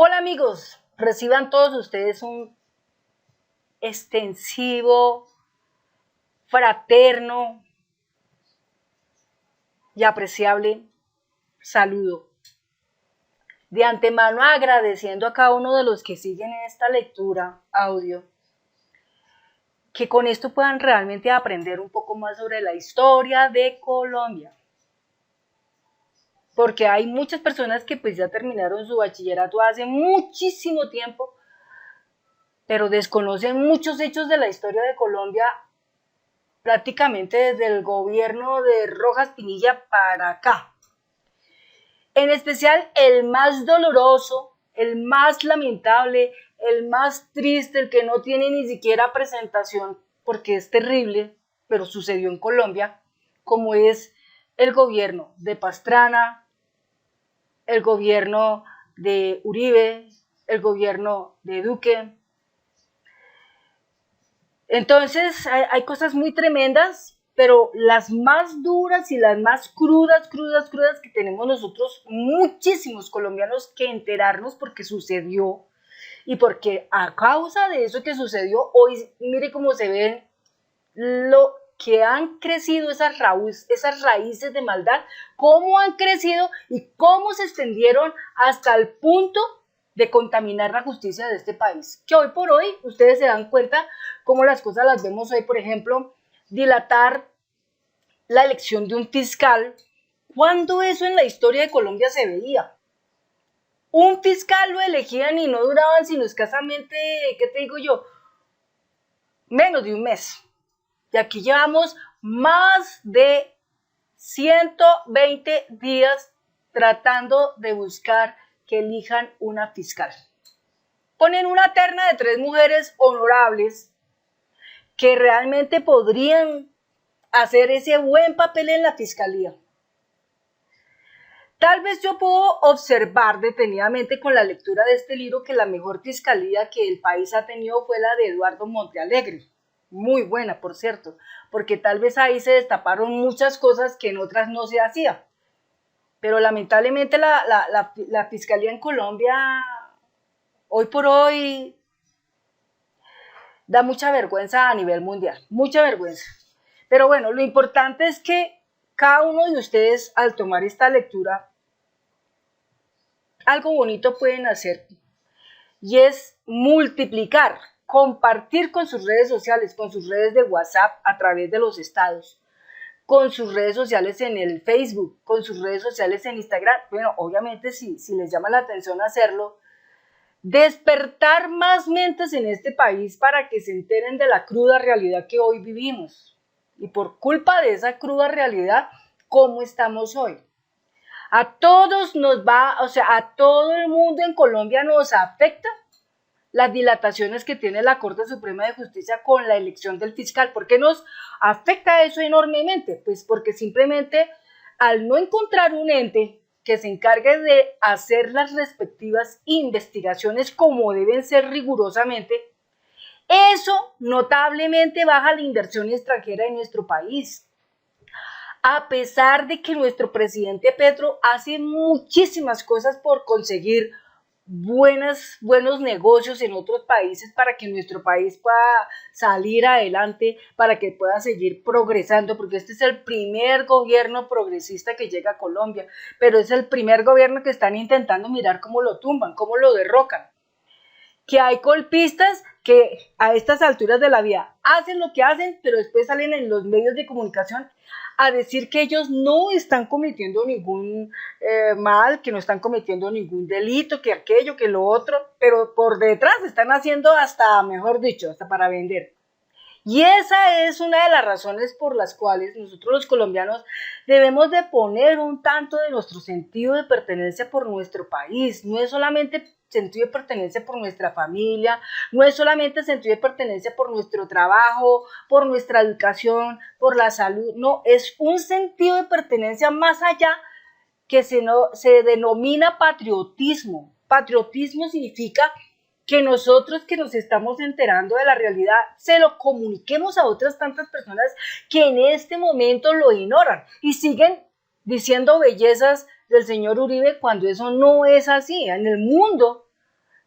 Hola amigos, reciban todos ustedes un extensivo, fraterno y apreciable saludo. De antemano agradeciendo a cada uno de los que siguen esta lectura audio, que con esto puedan realmente aprender un poco más sobre la historia de Colombia. Porque hay muchas personas que pues ya terminaron su bachillerato hace muchísimo tiempo, pero desconocen muchos hechos de la historia de Colombia prácticamente desde el gobierno de Rojas Pinilla para acá. En especial el más doloroso, el más lamentable, el más triste, el que no tiene ni siquiera presentación, porque es terrible, pero sucedió en Colombia, como es el gobierno de Pastrana, el gobierno de Uribe, el gobierno de Duque. Entonces hay cosas muy tremendas, pero las más duras y las más crudas que tenemos nosotros, muchísimos colombianos, que enterarnos porque sucedió y porque a causa de eso que sucedió, hoy mire cómo se ven lo que han crecido esas raíces de maldad, cómo han crecido y cómo se extendieron hasta el punto de contaminar la justicia de este país. Que hoy por hoy ustedes se dan cuenta cómo las cosas las vemos hoy, por ejemplo, dilatar la elección de un fiscal, cuando eso en la historia de Colombia se veía. Un fiscal lo elegían y no duraban sino escasamente, ¿qué te digo yo? Menos de un mes. Y aquí llevamos más de 120 días tratando de buscar que elijan una fiscal. Ponen una terna de 3 mujeres honorables que realmente podrían hacer ese buen papel en la fiscalía. Tal vez yo puedo observar detenidamente con la lectura de este libro que la mejor fiscalía que el país ha tenido fue la de Eduardo Montealegre. Muy buena, por cierto, porque tal vez ahí se destaparon muchas cosas que en otras no se hacía. Pero lamentablemente la fiscalía en Colombia, hoy por hoy, da mucha vergüenza a nivel mundial, mucha vergüenza. Pero bueno, lo importante es que cada uno de ustedes, al tomar esta lectura, algo bonito pueden hacer, y es multiplicar, compartir con sus redes sociales, con sus redes de WhatsApp a través de los estados, con sus redes sociales en el Facebook, con sus redes sociales en Instagram. Bueno, obviamente si les llama la atención hacerlo, despertar más mentes en este país para que se enteren de la cruda realidad que hoy vivimos. Y por culpa de esa cruda realidad, ¿cómo estamos hoy? A todos nos va, o sea, a todo el mundo en Colombia nos afecta las dilataciones que tiene la Corte Suprema de Justicia con la elección del fiscal. ¿Por qué nos afecta eso enormemente? Pues porque simplemente al no encontrar un ente que se encargue de hacer las respectivas investigaciones como deben ser rigurosamente, eso notablemente baja la inversión extranjera en nuestro país. A pesar de que nuestro presidente Petro hace muchísimas cosas por conseguir buenos negocios en otros países para que nuestro país pueda salir adelante, para que pueda seguir progresando, porque este es el primer gobierno progresista que llega a Colombia, pero es el primer gobierno que están intentando mirar cómo lo tumban, cómo lo derrocan. Que hay golpistas que a estas alturas de la vida hacen lo que hacen, pero después salen en los medios de comunicación a decir que ellos no están cometiendo ningún mal, que no están cometiendo ningún delito, que aquello, que lo otro, pero por detrás están haciendo hasta, mejor dicho, hasta para vender. Y esa es una de las razones por las cuales nosotros los colombianos debemos de poner un tanto de nuestro sentido de pertenencia por nuestro país. No es solamente sentido de pertenencia por nuestra familia, no es solamente sentido de pertenencia por nuestro trabajo, por nuestra educación, por la salud, no, es un sentido de pertenencia más allá que se denomina patriotismo. Patriotismo significa que nosotros que nos estamos enterando de la realidad se lo comuniquemos a otras tantas personas que en este momento lo ignoran y siguen diciendo bellezas del señor Uribe cuando eso no es así. En el mundo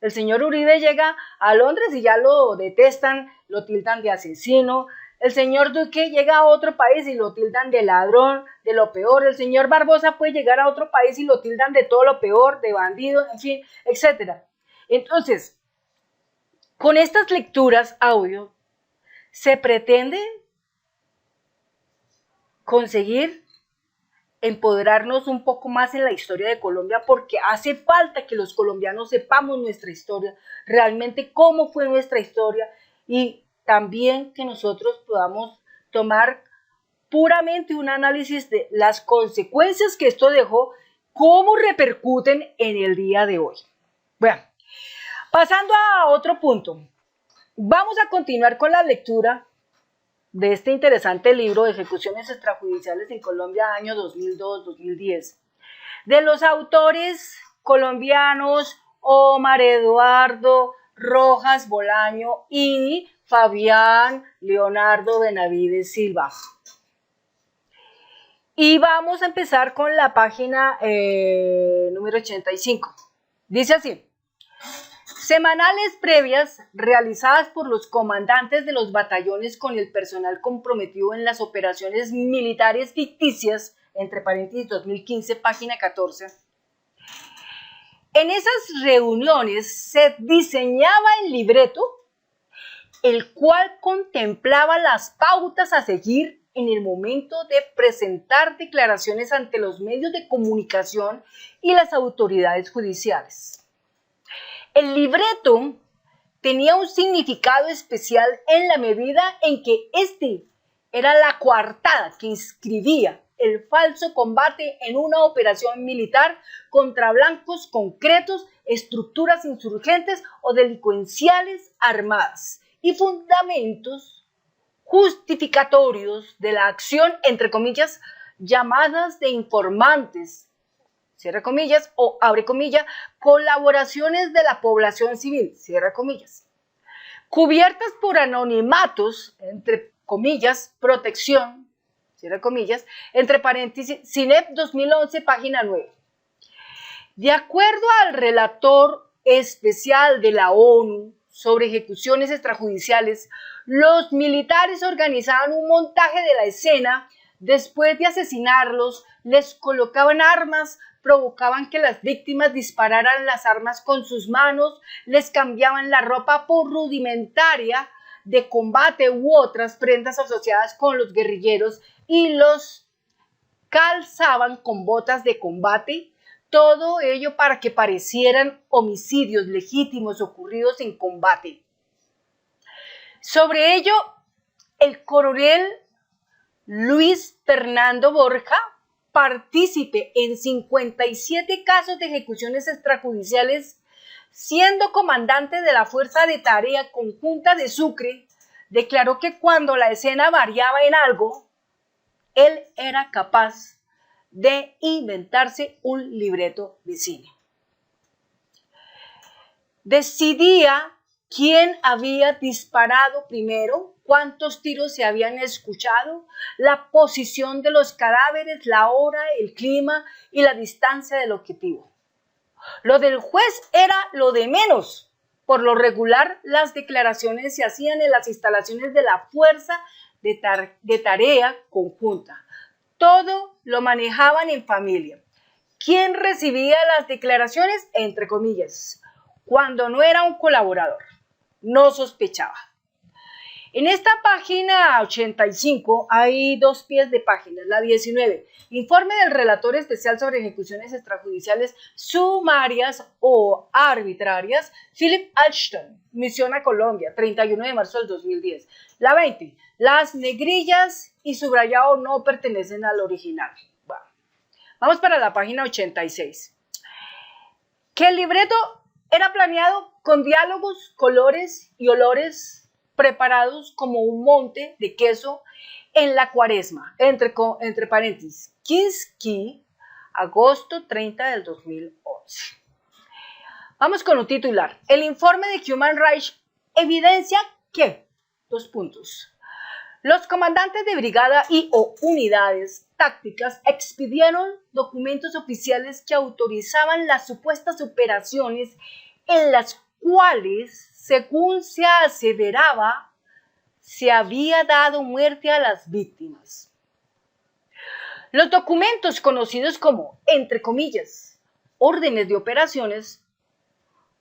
El señor Uribe llega a Londres y ya lo detestan, lo tildan de asesino. El señor Duque llega a otro país y lo tildan de ladrón, de lo peor. El señor Barbosa puede llegar a otro país y lo tildan de todo lo peor, de bandido, en fin, etc. Entonces, con estas lecturas audio, se pretende conseguir empoderarnos un poco más en la historia de Colombia, porque hace falta que los colombianos sepamos nuestra historia, realmente cómo fue nuestra historia, y también que nosotros podamos tomar puramente un análisis de las consecuencias que esto dejó, cómo repercuten en el día de hoy. Bueno, pasando a otro punto, vamos a continuar con la lectura de este interesante libro de Ejecuciones Extrajudiciales en Colombia, año 2002-2010, de los autores colombianos Omar Eduardo Rojas Bolaño y Fabián Leonardo Benavides Silva. Y vamos a empezar con la página número 85. Dice así: semanales previas realizadas por los comandantes de los batallones con el personal comprometido en las operaciones militares ficticias, entre paréntesis 2015, página 14. En esas reuniones se diseñaba el libreto, el cual contemplaba las pautas a seguir en el momento de presentar declaraciones ante los medios de comunicación y las autoridades judiciales. El libreto tenía un significado especial en la medida en que este era la coartada que inscribía el falso combate en una operación militar contra blancos concretos, estructuras insurgentes o delincuenciales armadas y fundamentos justificatorios de la acción, entre comillas, llamadas de informantes, cierre comillas, o abre comillas, colaboraciones de la población civil, cierre comillas, cubiertas por anonimatos, entre comillas, protección, cierre comillas, entre paréntesis, CINEP 2011, página 9. De acuerdo al relator especial de la ONU sobre ejecuciones extrajudiciales, los militares organizaban un montaje de la escena. Después de asesinarlos, les colocaban armas, provocaban que las víctimas dispararan las armas con sus manos, les cambiaban la ropa por rudimentaria de combate u otras prendas asociadas con los guerrilleros y los calzaban con botas de combate. Todo ello para que parecieran homicidios legítimos ocurridos en combate. Sobre ello, el coronel Luis Fernando Borja, partícipe en 57 casos de ejecuciones extrajudiciales, siendo comandante de la Fuerza de Tarea Conjunta de Sucre, declaró que cuando la escena variaba en algo, él era capaz de inventarse un libreto de cine. Decidía quién había disparado primero, cuántos tiros se habían escuchado, la posición de los cadáveres, la hora, el clima y la distancia del objetivo. Lo del juez era lo de menos. Por lo regular, las declaraciones se hacían en las instalaciones de la Fuerza de Tarea Conjunta. Todo lo manejaban en familia. ¿Quién recibía las declaraciones? Entre comillas, cuando no era un colaborador, no sospechaba. En esta página 85 hay dos pies de página, la 19, informe del relator especial sobre ejecuciones extrajudiciales sumarias o arbitrarias, Philip Ashton, misión a Colombia, 31 de marzo del 2010. La 20, las negrillas y subrayado no pertenecen al original. Bueno, vamos para la página 86. Que el libreto era planeado con diálogos, colores y olores preparados como un monte de queso en la cuaresma, entre paréntesis, Kinski, agosto 30 del 2011. Vamos con un titular. El informe de Human Rights evidencia que, dos puntos, los comandantes de brigada y o unidades tácticas expidieron documentos oficiales que autorizaban las supuestas operaciones en las cuales, según se aseveraba, se había dado muerte a las víctimas. Los documentos conocidos como, entre comillas, órdenes de operaciones,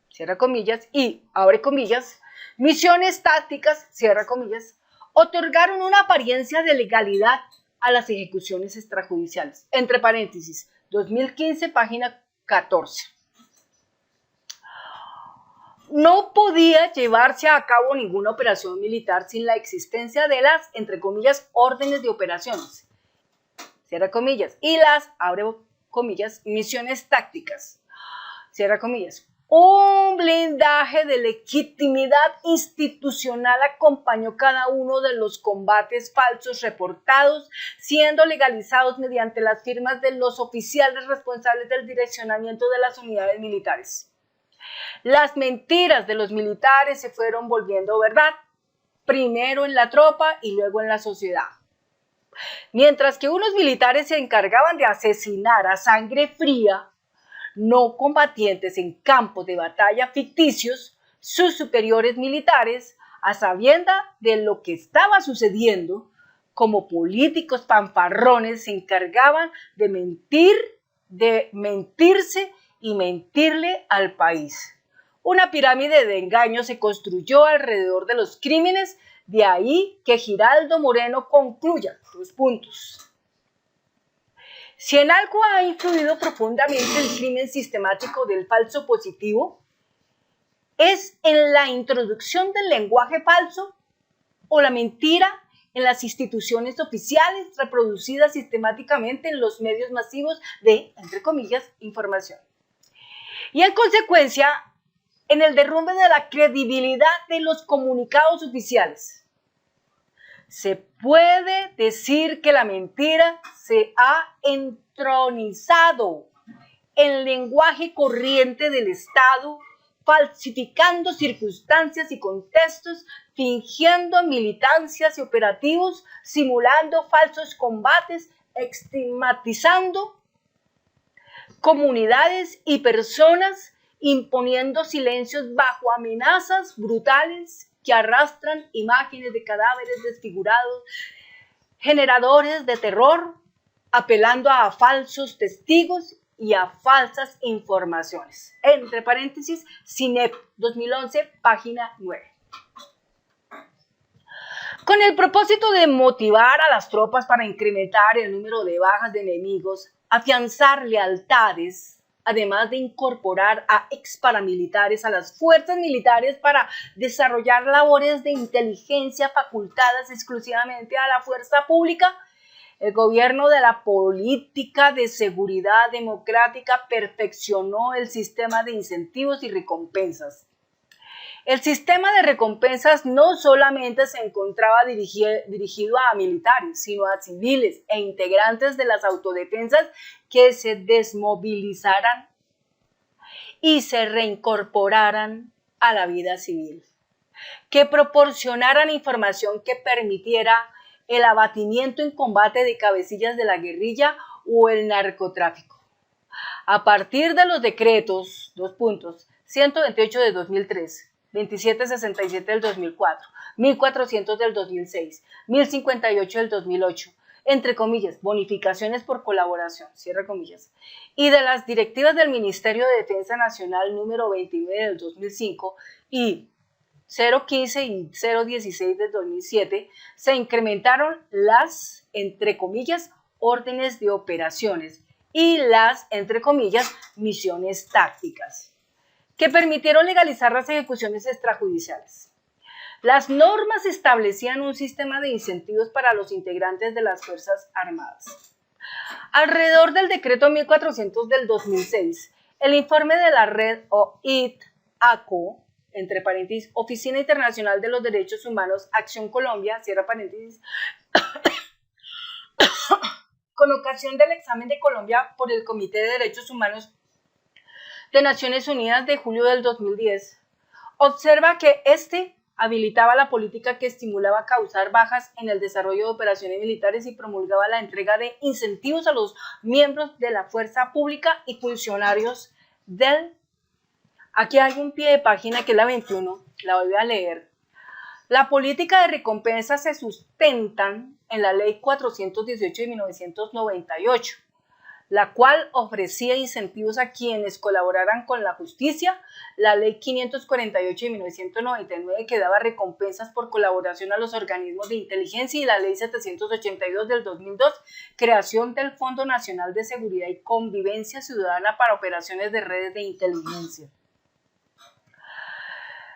cierra comillas, y abre comillas, misiones tácticas, cierra comillas, otorgaron una apariencia de legalidad a las ejecuciones extrajudiciales. Entre paréntesis, 2015, página 14. No podía llevarse a cabo ninguna operación militar sin la existencia de las, entre comillas, órdenes de operaciones, cierra comillas, y las, abre comillas, misiones tácticas, cierra comillas. Un blindaje de legitimidad institucional acompañó cada uno de los combates falsos reportados, siendo legalizados mediante las firmas de los oficiales responsables del direccionamiento de las unidades militares. Las mentiras de los militares se fueron volviendo verdad, primero en la tropa y luego en la sociedad. Mientras que unos militares se encargaban de asesinar a sangre fría no combatientes en campos de batalla ficticios, sus superiores militares, a sabienda de lo que estaba sucediendo, como políticos fanfarrones, se encargaban de mentirse y mentirle al país. Una pirámide de engaños se construyó alrededor de los crímenes, de ahí que Giraldo Moreno concluya, 2 puntos. Si en algo ha influido profundamente el crimen sistemático del falso positivo, es en la introducción del lenguaje falso o la mentira en las instituciones oficiales reproducidas sistemáticamente en los medios masivos de, entre comillas, información. Y en consecuencia, en el derrumbe de la credibilidad de los comunicados oficiales. Se puede decir que la mentira se ha entronizado en el lenguaje corriente del Estado, falsificando circunstancias y contextos, fingiendo militancias y operativos, simulando falsos combates, estigmatizando comunidades y personas, imponiendo silencios bajo amenazas brutales que arrastran imágenes de cadáveres desfigurados, generadores de terror, apelando a falsos testigos y a falsas informaciones. Entre paréntesis, CINEP 2011, página 9. Con el propósito de motivar a las tropas para incrementar el número de bajas de enemigos, afianzar lealtades, además de incorporar a exparamilitares a las fuerzas militares para desarrollar labores de inteligencia facultadas exclusivamente a la fuerza pública, el gobierno de la política de seguridad democrática perfeccionó el sistema de incentivos y recompensas. El sistema de recompensas no solamente se encontraba dirigido a militares, sino a civiles e integrantes de las autodefensas que se desmovilizaran y se reincorporaran a la vida civil, que proporcionaran información que permitiera el abatimiento en combate de cabecillas de la guerrilla o el narcotráfico. A partir de los decretos, 2 puntos, 128 de 2003, 2767 del 2004, 1400 del 2006, 1058 del 2008, entre comillas, bonificaciones por colaboración, cierra comillas, y de las directivas del Ministerio de Defensa Nacional número 29 del 2005 y 015 y 016 del 2007, se incrementaron las, entre comillas, órdenes de operaciones y las, entre comillas, misiones tácticas, que permitieron legalizar las ejecuciones extrajudiciales. Las normas establecían un sistema de incentivos para los integrantes de las Fuerzas Armadas. Alrededor del decreto 1400 del 2006, el informe de la red OIT-ACO, entre paréntesis, Oficina Internacional de los Derechos Humanos, Acción Colombia, cierra paréntesis, con ocasión del examen de Colombia por el Comité de Derechos Humanos de Naciones Unidas de julio del 2010, observa que habilitaba la política que estimulaba causar bajas en el desarrollo de operaciones militares y promulgaba la entrega de incentivos a los miembros de la fuerza pública y funcionarios del Aquí hay un pie de página que es la 21, la voy a leer. La política de recompensas se sustentan en la Ley 418 de 1998, la cual ofrecía incentivos a quienes colaboraran con la justicia, la Ley 548 de 1999 que daba recompensas por colaboración a los organismos de inteligencia y la Ley 782 del 2002, creación del Fondo Nacional de Seguridad y Convivencia Ciudadana para operaciones de redes de inteligencia.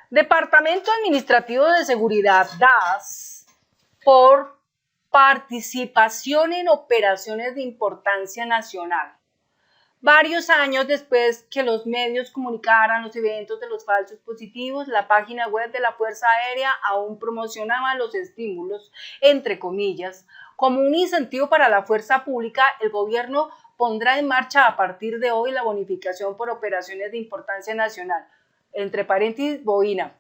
Departamento Administrativo de Seguridad, DAS, por participación en operaciones de importancia nacional. Varios años después que los medios comunicaran los eventos de los falsos positivos, la página web de la Fuerza Aérea aún promocionaba los estímulos, entre comillas, como un incentivo para la fuerza pública. El gobierno pondrá en marcha a partir de hoy la bonificación por operaciones de importancia nacional, entre paréntesis, boina,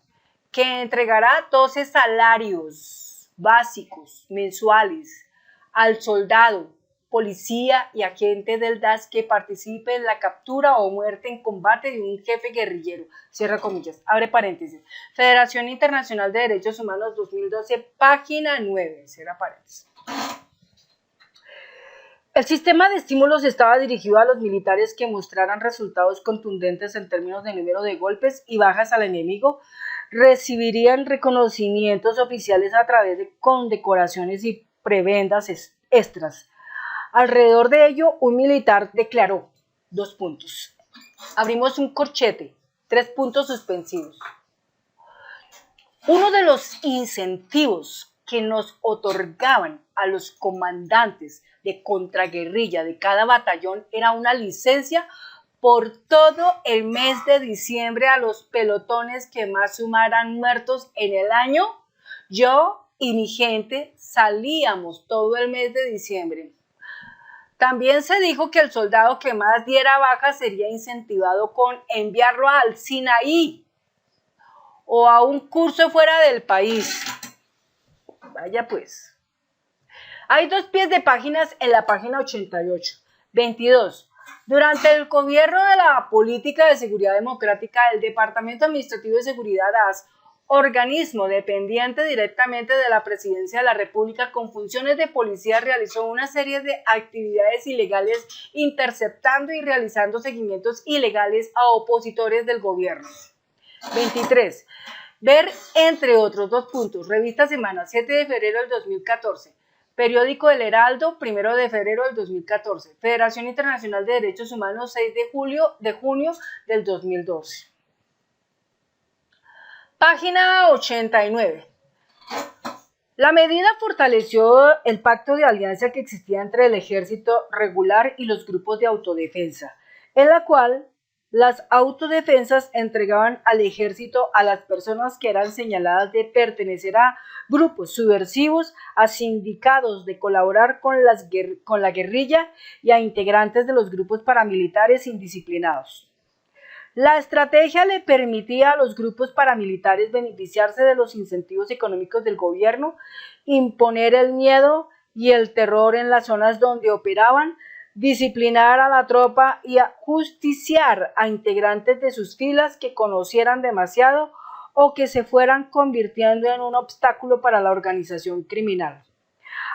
que entregará 12 salarios básicos mensuales al soldado, policía y agente del DAS que participe en la captura o muerte en combate de un jefe guerrillero, cierra comillas, abre paréntesis. Federación Internacional de Derechos Humanos 2012, página 9, cierra paréntesis. El sistema de estímulos estaba dirigido a los militares que mostraran resultados contundentes en términos de número de golpes y bajas al enemigo, recibirían reconocimientos oficiales a través de condecoraciones y prebendas extras. Alrededor de ello, un militar declaró, abrimos un corchete, 3 puntos suspensivos. Uno de los incentivos que nos otorgaban a los comandantes de contraguerrilla de cada batallón era una licencia por todo el mes de diciembre a los pelotones que más sumaran muertos en el año. Yo y mi gente salíamos todo el mes de diciembre. También se dijo que el soldado que más diera bajas sería incentivado con enviarlo al Sinaí o a un curso fuera del país. Vaya pues. Hay 2 pies de páginas en la página 88. 22. Durante el gobierno de la Política de Seguridad Democrática, el Departamento Administrativo de Seguridad, DAS, organismo dependiente directamente de la Presidencia de la República con funciones de policía, realizó una serie de actividades ilegales interceptando y realizando seguimientos ilegales a opositores del gobierno. 23. Ver, entre otros 2 puntos, Revista Semana, 7 de febrero del 2014, Periódico El Heraldo, 1 de febrero del 2014, Federación Internacional de Derechos Humanos, 6 de junio del 2012. Página 89. La medida fortaleció el pacto de alianza que existía entre el ejército regular y los grupos de autodefensa, en la cual las autodefensas entregaban al ejército a las personas que eran señaladas de pertenecer a grupos subversivos, a sindicados, de colaborar con la guerrilla y a integrantes de los grupos paramilitares indisciplinados. La estrategia le permitía a los grupos paramilitares beneficiarse de los incentivos económicos del gobierno, imponer el miedo y el terror en las zonas donde operaban, disciplinar a la tropa y justiciar a integrantes de sus filas que conocieran demasiado o que se fueran convirtiendo en un obstáculo para la organización criminal.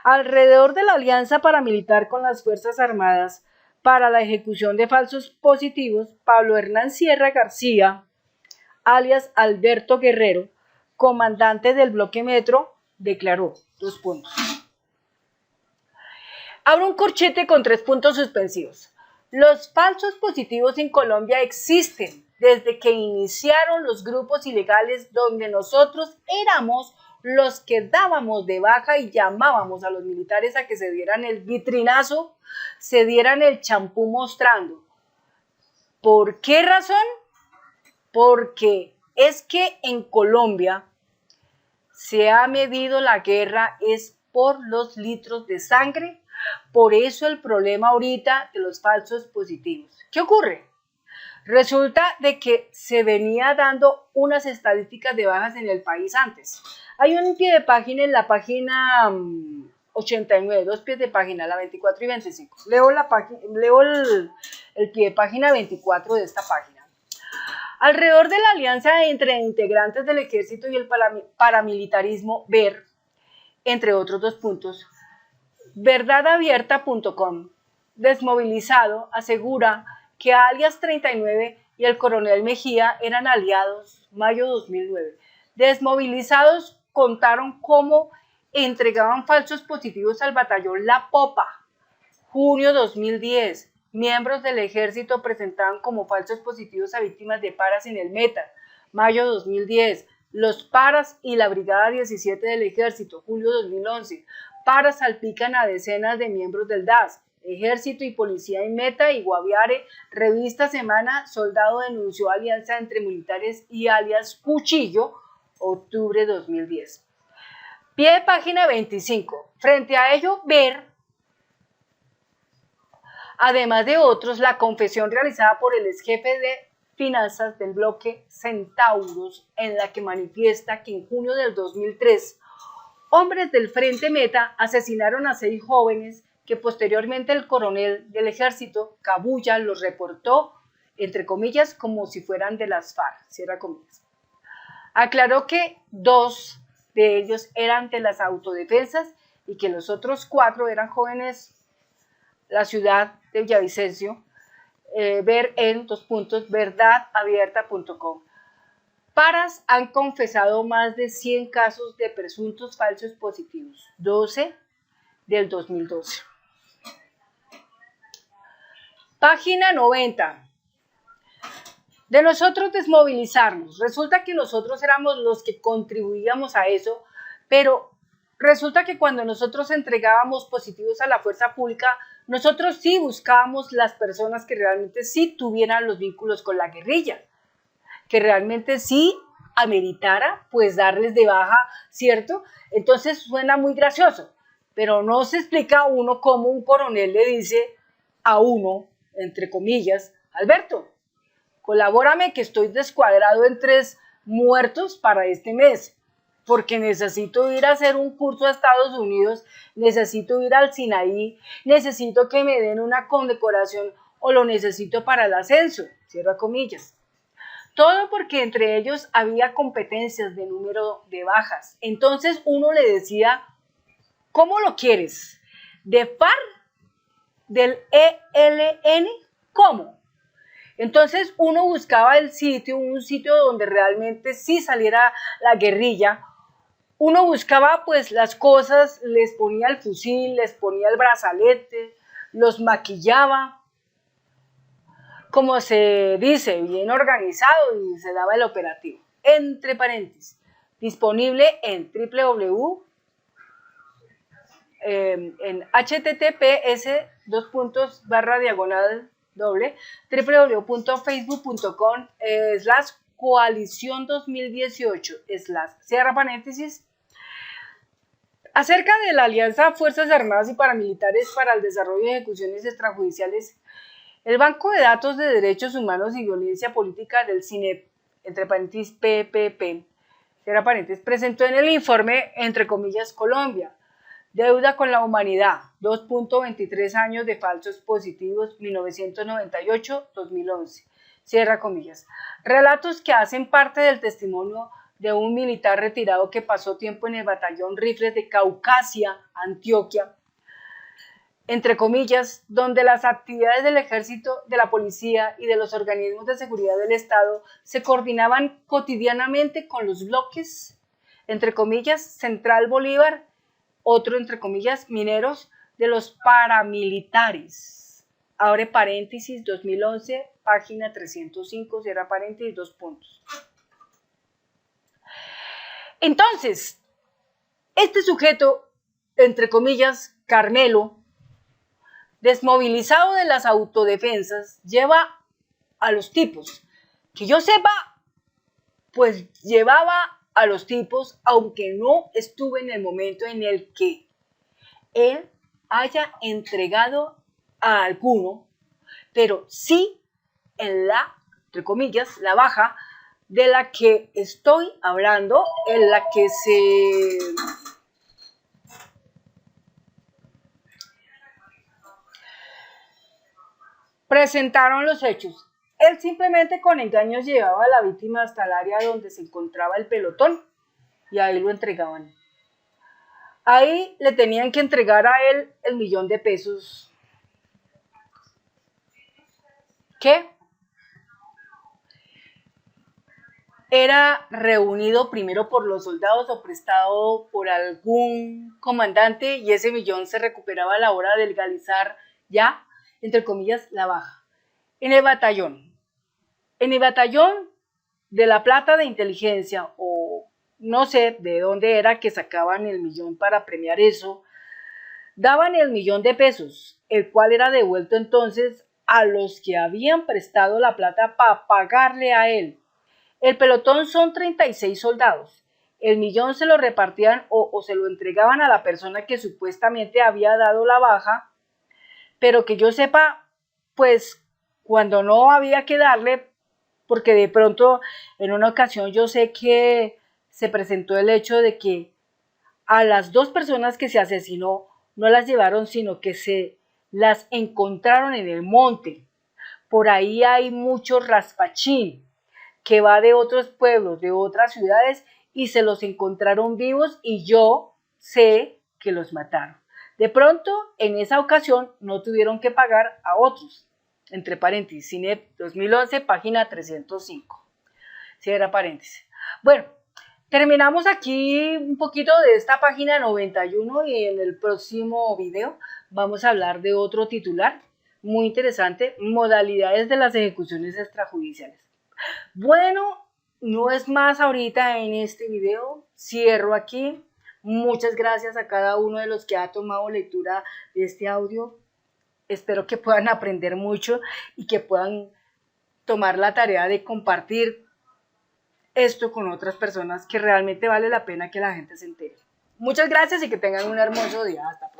Alrededor de la alianza paramilitar con las Fuerzas Armadas para la ejecución de falsos positivos, Pablo Hernán Sierra García, alias Alberto Guerrero, comandante del bloque Metro, declaró, Abro un corchete con 3 puntos suspensivos. Los falsos positivos en Colombia existen desde que iniciaron los grupos ilegales donde nosotros éramos los que dábamos de baja y llamábamos a los militares a que se dieran el vitrinazo, se dieran el champú mostrando. ¿Por qué razón? Porque es que en Colombia se ha medido la guerra es por los litros de sangre. Por eso el problema ahorita de los falsos positivos. ¿Qué ocurre? Resulta de que se venía dando unas estadísticas de bajas en el país antes. Hay un pie de página en la página 89, 2 pies de página, la 24 y 25. Leo el pie de página 24 de esta página. Alrededor de la alianza entre integrantes del ejército y el paramilitarismo, ver, entre otros dos puntos, verdadabierta.com, desmovilizado, asegura que alias 39 y el coronel Mejía eran aliados, mayo 2009. Desmovilizados contaron cómo entregaban falsos positivos al batallón La Popa, junio 2010. Miembros del ejército presentaban como falsos positivos a víctimas de paras en el Meta, mayo 2010. Los paras y la brigada 17 del ejército, julio 2011. Paras salpican a decenas de miembros del DAS. Ejército y policía en Meta y Guaviare. Revista Semana, soldado denunció alianza entre militares y alias Cuchillo, octubre 2010. Pie de página 25. Frente a ello, ver, además de otros, la confesión realizada por el ex jefe de finanzas del bloque Centauros, en la que manifiesta que en junio del 2003, hombres del Frente Meta asesinaron a 6 jóvenes que posteriormente el coronel del ejército, Cabuya, los reportó, entre comillas, como si fueran de las FARC, cierra comillas. Aclaró que 2 de ellos eran de las autodefensas y que los otros 4 eran jóvenes la ciudad de Villavicencio, ver en verdadabierta.com. Paras han confesado más de 100 casos de presuntos falsos positivos, 12 del 2012. Página 90. De nosotros desmovilizarnos. Resulta que nosotros éramos los que contribuíamos a eso, pero resulta que cuando nosotros entregábamos positivos a la fuerza pública, nosotros sí buscábamos las personas que realmente sí tuvieran los vínculos con la guerrilla, que realmente sí ameritara pues darles de baja, ¿cierto? Entonces suena muy gracioso, pero no se explica a uno cómo un coronel le dice a uno, entre comillas, Alberto, colabórame que estoy descuadrado en 3 muertos para este mes, porque necesito ir a hacer un curso a Estados Unidos, necesito ir al Sinaí, necesito que me den una condecoración o lo necesito para el ascenso, cierra comillas. Todo porque entre ellos había competencias de número de bajas. Entonces uno le decía, ¿cómo lo quieres? ¿De FARC? ¿Del ELN? ¿Cómo? Entonces uno buscaba un sitio donde realmente sí saliera la guerrilla. Uno buscaba pues las cosas, les ponía el fusil, les ponía el brazalete, los maquillaba, como se dice, bien organizado y se daba el operativo. Entre paréntesis, disponible en www, en https://www.facebook.com/coalición 2018 cierra paréntesis. Acerca de la Alianza Fuerzas Armadas y Paramilitares para el Desarrollo y Ejecuciones Extrajudiciales, el Banco de Datos de Derechos Humanos y Violencia Política del CINEP, entre paréntesis PPP, cierra paréntesis, presentó en el informe, entre comillas, Colombia, deuda con la humanidad, 2.23 años de falsos positivos, 1998-2011, cierra comillas. Relatos que hacen parte del testimonio de un militar retirado que pasó tiempo en el batallón Rifles de Caucasia, Antioquia, entre comillas, donde las actividades del ejército, de la policía y de los organismos de seguridad del Estado se coordinaban cotidianamente con los bloques, entre comillas, Central Bolívar, otro, entre comillas, mineros, de los paramilitares. Abre paréntesis, 2011, página 305, cierra paréntesis, 2 puntos. Entonces, este sujeto, entre comillas, Carmelo, desmovilizado de las autodefensas, lleva a los tipos, que yo sepa, pues llevaba a los tipos, aunque no estuve en el momento en el que él haya entregado a alguno, pero sí en la, entre comillas, la baja de la que estoy hablando, en la que se presentaron los hechos. Él simplemente con engaños llevaba a la víctima hasta el área donde se encontraba el pelotón y ahí lo entregaban. Ahí le tenían que entregar a él el $1.000.000. ¿Qué? Era reunido primero por los soldados o prestado por algún comandante y ese millón se recuperaba a la hora de legalizar ya, entre comillas, la baja. En el batallón de La Plata de inteligencia o no sé de dónde era que sacaban el millón para premiar eso, daban el $1.000.000, el cual era devuelto entonces a los que habían prestado la plata para pagarle a él. El pelotón son 36 soldados. El millón se lo repartían o se lo entregaban a la persona que supuestamente había dado la baja, pero que yo sepa, pues cuando no había que darle, porque de pronto en una ocasión yo sé que se presentó el hecho de que a las 2 personas que se asesinó no las llevaron, sino que se las encontraron en el monte. Por ahí hay mucho raspachín que va de otros pueblos, de otras ciudades, y se los encontraron vivos y yo sé que los mataron. De pronto, en esa ocasión, no tuvieron que pagar a otros. Entre paréntesis, CINEP 2011, página 305. Cierra paréntesis. Bueno, terminamos aquí un poquito de esta página 91 y en el próximo video vamos a hablar de otro titular muy interesante, modalidades de las ejecuciones extrajudiciales. Bueno, no es más ahorita en este video, cierro aquí. Muchas gracias a cada uno de los que ha tomado lectura de este audio. Espero que puedan aprender mucho y que puedan tomar la tarea de compartir esto con otras personas, que realmente vale la pena que la gente se entere. Muchas gracias y que tengan un hermoso día. Hasta pronto.